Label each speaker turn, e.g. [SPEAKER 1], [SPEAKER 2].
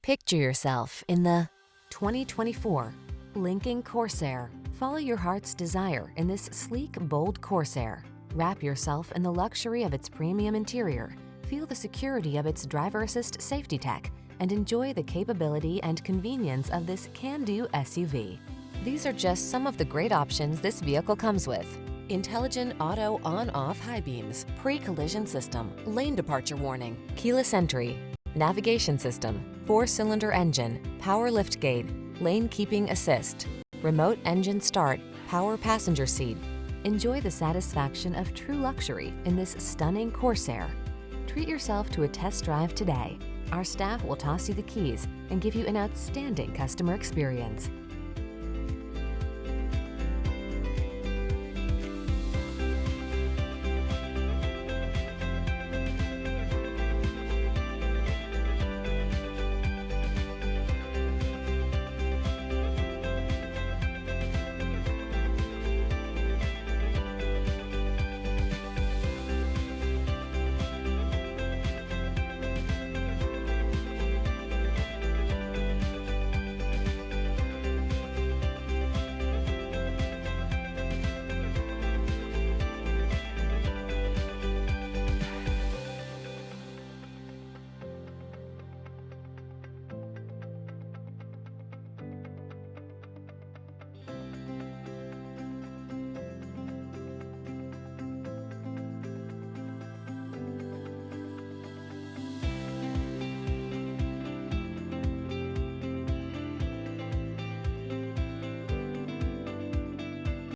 [SPEAKER 1] Picture yourself in the 2024 Lincoln Corsair. Follow your heart's desire in this sleek, bold Corsair. Wrap yourself in the luxury of its premium interior, feel the security of its driver assist safety tech, and enjoy the capability and convenience of this can-do SUV. These are just some of the great options this vehicle comes with: intelligent auto on-off high beams, pre-collision system, lane departure warning, keyless entry, navigation system, 4-cylinder engine, power liftgate, lane keeping assist, remote engine start, power passenger seat. Enjoy the satisfaction of true luxury in this stunning Corsair. Treat yourself to a test drive today. Our staff will toss you the keys and give you an outstanding customer experience.